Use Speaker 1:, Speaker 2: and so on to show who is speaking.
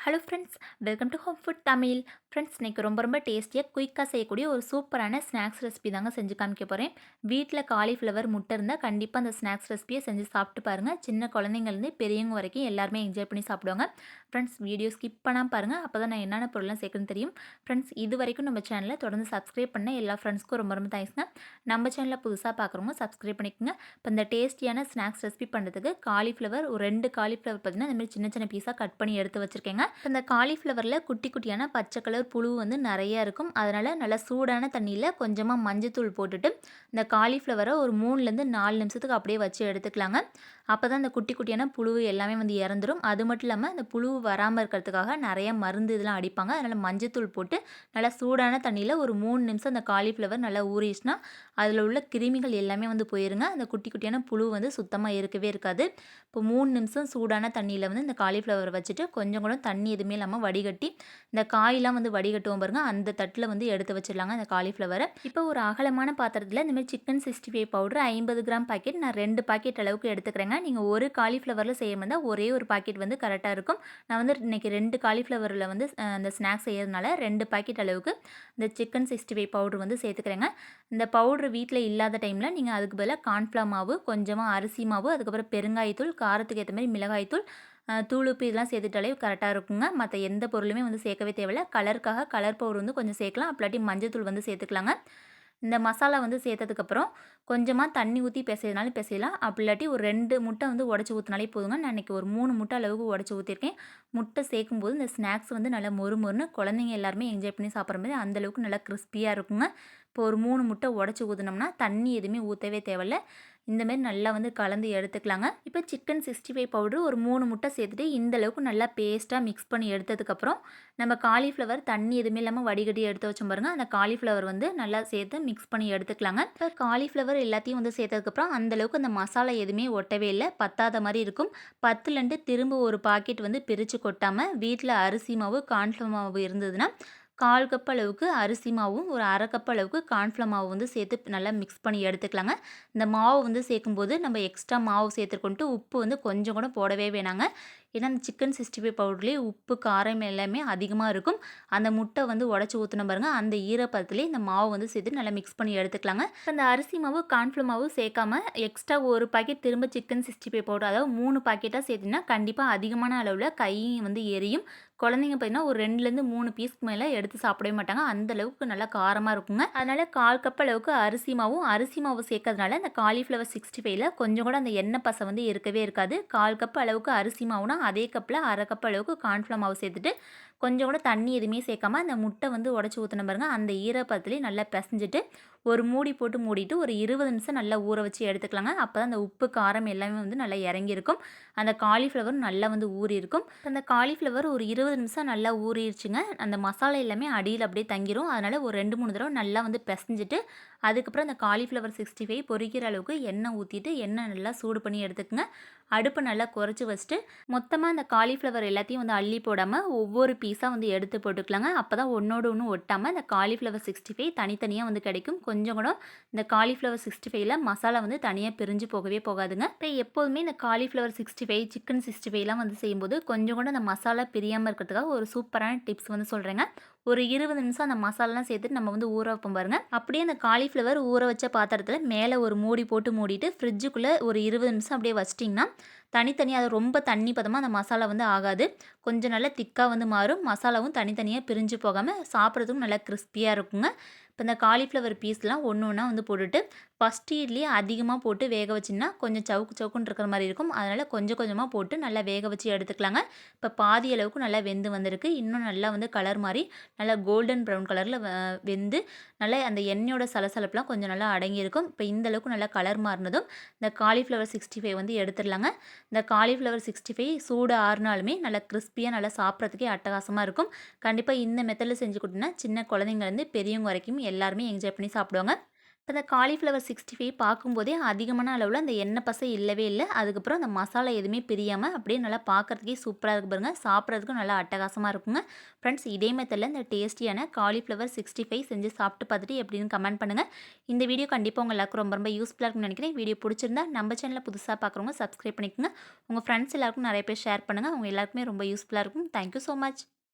Speaker 1: Hello friends, welcome to home food Tamil. Friends, இன்றைக்கி ரொம்ப டேஸ்டியாக குயிக்காக செய்யக்கூடிய ஒரு சூப்பரான ஸ்நாக்ஸ் ரெசிபி தாங்க செஞ்சு காமிக்க போகிறேன். வீட்டில் காலிஃப்ளவர் முட்டை இருந்தால் கண்டிப்பாக அந்த ஸ்நாக்ஸ் ரெசிபியை செஞ்சு சாப்பிட்டு பாருங்கள். சின்ன குழந்தைங்கள்லேருந்து பெரியவங்க வரைக்கும் எல்லாருமே என்ஜாய் பண்ணி சாப்பிடுவாங்க. ஃப்ரெண்ட்ஸ், வீடியோ ஸ்கிப் பண்ணாமல் பாருங்கள், அப்போ தான் நான் என்னென்ன பொருள்லாம் சேர்க்குன்னு தெரியும். ஃப்ரெண்ட்ஸ், இது வரைக்கும் நம்ம சேனலை தொடர்ந்து சப்ஸ்கிரைப் பண்ண எல்லா ஃப்ரெண்ட்ஸ்க்கும் ரொம்ப தேங்க்ஸ்ங்க. நம்ம சேனலில் புதுசாக பார்க்குறவங்க சப்ஸ்கிரைப் பண்ணிக்கோங்க. இப்போ இந்த டேஸ்டியான ஸ்நாக்ஸ் ரெசிபி பண்ணுறதுக்கு காலிஃப்ளவர் ஒரு 2 காலிஃப்ளவர் பார்த்திங்கன்னா இந்த மாதிரி சின்ன சின்ன பீஸாக கட் பண்ணி எடுத்து வச்சுருக்கேங்க. இந்த காலிஃப்ளவரில் குட்டி குட்டியான பச்சை கலர் புழு வந்து நிறையா இருக்கும். அதனால் நல்லா சூடான தண்ணியில் கொஞ்சமாக மஞ்சத்தூள் போட்டுட்டு இந்த காலிஃப்ளவரை ஒரு 3லேருந்து 4 நிமிஷத்துக்கு அப்படியே வச்சு எடுத்துக்கலாங்க. அப்போ தான் இந்த குட்டி குட்டியான புழு எல்லாமே வந்து இறந்துடும். அது மட்டும் இல்லாமல் அந்த புழு வராமல் இருக்கிறதுக்காக நிறைய மருந்து இதெல்லாம் அடிப்பாங்க. அதனால் மஞ்சத்தூள் போட்டு நல்லா சூடான தண்ணியில் ஒரு 3 நிமிஷம் அந்த காலிஃப்ளவர் நல்லா ஊறிச்சுன்னா அதில் உள்ள கிருமிகள் எல்லாமே வந்து போயிருங்க. அந்த குட்டி குட்டியான புழு வந்து சுத்தமாக இருக்கவே இருக்காது. இப்போ 3 நிமிஷம் சூடான தண்ணியில் வந்து இந்த காலிஃப்ளவர் வச்சுட்டு கொஞ்சம் கூட தண்ணி எதுவுமே இல்லாமல் வடிகட்டி இந்த காயெலாம் வந்து வடிகட்டுவோம் பாருங்க, அந்த தட்டில் வந்து எடுத்து வச்சிடலாங்க இந்த காலிஃப்ளவரை. இப்போ ஒரு அகலமான பாத்திரத்தில் இந்தமாதிரி சிக்கன் 65 பவுடர் 50 கிராம் பாக்கெட் நான் 2 பாக்கெட் அளவுக்கு எடுத்துக்கிறேங்க. நீங்கள் ஒரு காலிஃப்ளவரில் செய்ய இருந்தால் ஒரே ஒரு பாக்கெட் வந்து கரெக்டாக இருக்கும். நான் வந்து இன்றைக்கி 2 காலிஃப்ளவரில் வந்து அந்த ஸ்நாக்ஸ் செய்யறதுனால 2 பாக்கெட் அளவுக்கு இந்த சிக்கன் 65 பவுடர் வந்து சேர்த்துக்கிறேங்க. இந்த பவுட்ரு வீட்டில் இல்லாத டைமில் நீங்கள் அதுக்கு பதிலாக கார்ன்ஃப்ளவர் மாவு, கொஞ்சமாக அரிசி மாவு, அதுக்கப்புறம் பெருங்காயத்தூள், காரத்துக்கு ஏற்ற மாதிரி மிளகாய்த்தூள், தூளுப்பு இதெல்லாம் சேர்த்துட்டாலே கரெக்டாக இருக்குங்க. மற்ற எந்த பொருளுமே வந்து சேர்க்கவே தேவையில்ல. கலருக்காக கலர் பவுடர் வந்து கொஞ்சம் சேர்க்கலாம், அப்படி மஞ்சத்தூள் வந்து சேர்த்துக்கலாங்க. இந்த மசாலா வந்து சேர்த்ததுக்கப்புறம் கொஞ்சமாக தண்ணி ஊற்றி பிசையனாலும் பிசையலாம். அப்படி இல்லாட்டி ஒரு 2 முட்டை வந்து உடச்சி ஊற்றினாலே போதுங்க. நான் இன்றைக்கி ஒரு 3 முட்டை அளவுக்கு உடச்சி ஊற்றிருக்கேன். முட்டை சேர்க்கும்போது இந்த ஸ்நாக்ஸ் வந்து நல்லா மொறுன்னு குழந்தைங்க எல்லாருமே என்ஜாய் பண்ணி சாப்பிட்ற மாதிரி அந்தளவுக்கு நல்லா கிறிஸ்பியாக இருக்குங்க. இப்போ ஒரு 3 முட்டை உடச்சி ஊற்றினோம்னா தண்ணி எதுவுமே ஊற்றவே தேவையில்ல. இந்தமாரி நல்லா வந்து கலந்து எடுத்துக்கலாங்க. இப்போ சிக்கன் 65 பவுடர் ஒரு 3 முட்டை சேர்த்துட்டு இந்தளவுக்கு நல்லா பேஸ்ட்டாக மிக்ஸ் பண்ணி எடுத்ததுக்கப்புறம் நம்ம காலிஃப்ளவர் தண்ணி எதுவுமே இல்லாமல் வடிகட்டி எடுத்து வச்சோம் பாருங்கள், அந்த காலிஃப்ளவர் வந்து நல்லா சேர்த்து மிக்ஸ் பண்ணி எடுத்துக்கலாங்க. இப்போ காலிஃப்ளவர் எல்லாத்தையும் வந்து சேர்த்ததுக்கப்புறம் அந்தளவுக்கு அந்த மசாலா எதுவுமே ஒட்டவே இல்லை, பத்தாத மாதிரி இருக்கும். 10லேருந்து திரும்ப ஒரு பாக்கெட் வந்து பிரித்து கொட்டாமல் வீட்டில் அரிசி மாவு, கார்ன்ஃப்ளவர் மாவு இருந்ததுன்னா 1/4 கப் அளவுக்கு அரிசி மாவும் ஒரு 1/2 கப் அளவுக்கு கார்ன்ஃப்ளவர் மாவு வந்து சேர்த்து நல்லா மிக்ஸ் பண்ணி எடுத்துக்கலாங்க. இந்த மாவு வந்து சேர்க்கும்போது நம்ம எக்ஸ்ட்ரா மாவு சேர்த்துக்கொண்டு உப்பு வந்து கொஞ்சம் கூட போடவே வேணாங்க. ஏன்னா அந்த சிக்கன் 65 பவுடர்லேயே உப்பு, காரம் எல்லாமே அதிகமாக இருக்கும். அந்த முட்டை வந்து உடச்சி ஊற்றின பாருங்கள், அந்த ஈரப்பதத்துலேயே இந்த மாவு வந்து சேர்த்து நல்லா மிக்ஸ் பண்ணி எடுத்துக்கலாங்க. அந்த அரிசி மாவு, கார்ன்ஃப்ளவர் மாவு சேர்க்காம எக்ஸ்ட்ரா ஒரு பாக்கெட் திரும்ப சிக்கன் 65 பவுடர், அதாவது 3 பாக்கெட்டாக சேர்த்திங்கன்னா கண்டிப்பாக அதிகமான அளவில் கையும் வந்து எரியும். குழந்தைங்க பார்த்தீங்கன்னா ஒரு 2லேருந்து 3 பீஸ்க்கு மேலே எடுத்து சாப்பிடவே மாட்டாங்க. அந்த அளவுக்கு நல்லா காரமாக இருக்குங்க. அதனால் 1/4 கப் அளவுக்கு அரிசி மாவு சேர்க்கறதுனால இந்த காலிஃப்ளவர் 65ல கொஞ்சம் கூட அந்த எண்ணெய் பசை வந்து இருக்கவே இருக்காது. 1/4 கப் அளவுக்கு அரிசி மாவுனா அதே கப்பில் 1/2 கப் அளவுக்கு கார்ன்ஃப்ளவர் மாவு சேர்த்துட்டு கொஞ்சம் கூட தண்ணி எதுவுமே சேர்க்காம அந்த முட்டை வந்து உடச்சி ஊற்றின பாருங்க, அந்த ஈரப்பதத்துலேயே நல்லா பிசைஞ்சிட்டு ஒரு மூடி போட்டு மூடிட்டு ஒரு 20 நிமிஷம் நல்லா ஊற வச்சு எடுத்துக்கலாங்க. அப்போ தான் அந்த உப்பு, காரம் எல்லாமே வந்து நல்லா இறங்கியிருக்கும். அந்த காலிஃப்ளவர் நல்லா வந்து ஊறி இருக்கும். அந்த காலிஃப்ளவர் ஒரு 20 நிமிஷம் நல்லா ஊறிடுச்சுங்க. அந்த மசாலா எல்லாமே அடியில் அப்படியே தங்கிரும். அதனால் ஒரு 2, 3 தடவை நல்லா வந்து பிசைஞ்சிட்டு அதுக்கப்புறம் அந்த காலிஃப்ளவர் 65 பொரிக்கிற அளவுக்கு எண்ணெய் ஊற்றிட்டு எண்ணெய் நல்லா சூடு பண்ணி எடுத்துக்கங்க. அடுப்பை நல்லா குறைச்சி வச்சுட்டு மொத்தமாக அந்த காலிஃப்ளவர் எல்லாத்தையும் வந்து அள்ளி போடாமல் ஒவ்வொரு பீஸாக வந்து எடுத்து போட்டுக்கலாங்க. அப்போ தான் ஒன்றோடு ஒன்று ஒட்டாமல் இந்த காலிஃப்ளவர் 65 தனித்தனியாக வந்து கிடைக்கும். கொஞ்சம் கூட இந்த காலிஃப்ளவர் 65ல மசாலா வந்து தனியாக பிரிஞ்சு போகவே போகாதுங்க. இப்போ எப்போதுமே இந்த காலிஃப்ளவர் 65, சிக்கன் 65லாம் வந்து செய்யும்போது கொஞ்சம் கூட அந்த மசாலா பிரியாமல் இருக்கிறதுக்காக ஒரு சூப்பரான டிப்ஸ் வந்து சொல்கிறேங்க. ஒரு 20 நிமிஷம் அந்த மசாலாலாம் சேர்த்துட்டு நம்ம வந்து ஊற வைப்போம் பாருங்கள். அப்படியே அந்த காலிஃப்ளவர் ஊற வச்ச பாத்திரத்தில் மேலே ஒரு மூடி போட்டு மூடிட்டு ஃப்ரிட்ஜுக்குள்ளே ஒரு 20 நிமிஷம் அப்படியே வச்சிட்டிங்கன்னா தனித்தனியாக அது ரொம்ப தண்ணி பதமாக அந்த மசாலா வந்து ஆகாது. கொஞ்சம் நல்லா திக்காக வந்து மாறும். மசாலாவும் தனித்தனியாக பிரிஞ்சு போகாமல் சாப்பிட்றதுக்கும் நல்லா கிறிஸ்பியாக இருக்குங்க. இப்போ இந்த காலிஃப்ளவர் பீஸ்லாம் ஒன்று ஒன்றா வந்து போட்டுட்டு ஃபஸ்ட் இட்லியே அதிகமாக போட்டு வேக வச்சிங்கன்னா கொஞ்சம் சவுக்குன்னு இருக்கிற மாதிரி இருக்கும். அதனால் கொஞ்சம் கொஞ்சமாக போட்டு நல்லா வேக வச்சு எடுத்துக்கலாங்க. இப்போ பாதி அளவுக்கு நல்லா வெந்து வந்திருக்கு. இன்னும் நல்லா வந்து கலர் மாதிரி நல்லா கோல்டன் ப்ரௌன் கலரில் வெந்து நல்லா அந்த எண்ணெயோட சலசலப்புலாம் கொஞ்சம் நல்லா அடங்கியிருக்கும். இப்போ இந்த அளவுக்கு நல்லா கலர் மாறினதும் இந்த காலிஃப்ளவர் 65 வந்து எடுத்துடலாங்க. இந்த காலிஃப்ளவர் 65 சூடு ஆறுனாலுமே நல்லா கிறிஸ்பியாக நல்லா சாப்பிட்றதுக்கே அட்டகாசமாக இருக்கும். கண்டிப்பாக இந்த மெத்தடில் செஞ்சு கொடுத்தீங்கன்னா சின்ன குழந்தைங்கலேருந்து பெரியவங்க வரைக்கும் எல்லாருமே என்ஜாய் பண்ணி சாப்பிடுவாங்க. இப்போ இந்த காலிஃப்ளவர் 65 பார்க்கும்போதே அதிகமான அளவுல அந்த எண்ணெய் பசை இல்லவே இல்ல. அதுக்கப்புறம் அந்த மசாலா எதுவுமே பிரியாம அப்படியே நல்லா பார்க்கறதுக்கே சூப்பரா இருக்கு பாருங்க. சாப்பிட்றதுக்கும் நல்லா அட்டகாசமா இருக்குங்க. ஃப்ரெண்ட்ஸ் இதே மெத்தட்ல இந்த டேஸ்டியான காலிஃப்ளவர் 65 செஞ்சு சாப்பிட்டு பார்த்துட்டு எப்படின்னு கமெண்ட் பண்ணுங்க. இந்த வீடியோ கண்டிப்பா உங்க எல்லாருக்கும் ரொம்ப ரொம்ப யூஸ்ஃபுல்லா இருக்கும்னு நினைக்கிறேன். வீடியோ பிடிச்சிருந்தா நம்ம சேனலை புதுசா பார்க்குறவங்க சப்ஸ்கிரைப் பண்ணிக்கோங்க. உங்க ஃப்ரெண்ட்ஸ் எல்லாருக்கும் நிறைய பேர் ஷேர் பண்ணுங்க. அவங்க எல்லாருக்குமே ரொம்ப யூஸ்ஃபுல்லா இருக்கும். Thank you so much.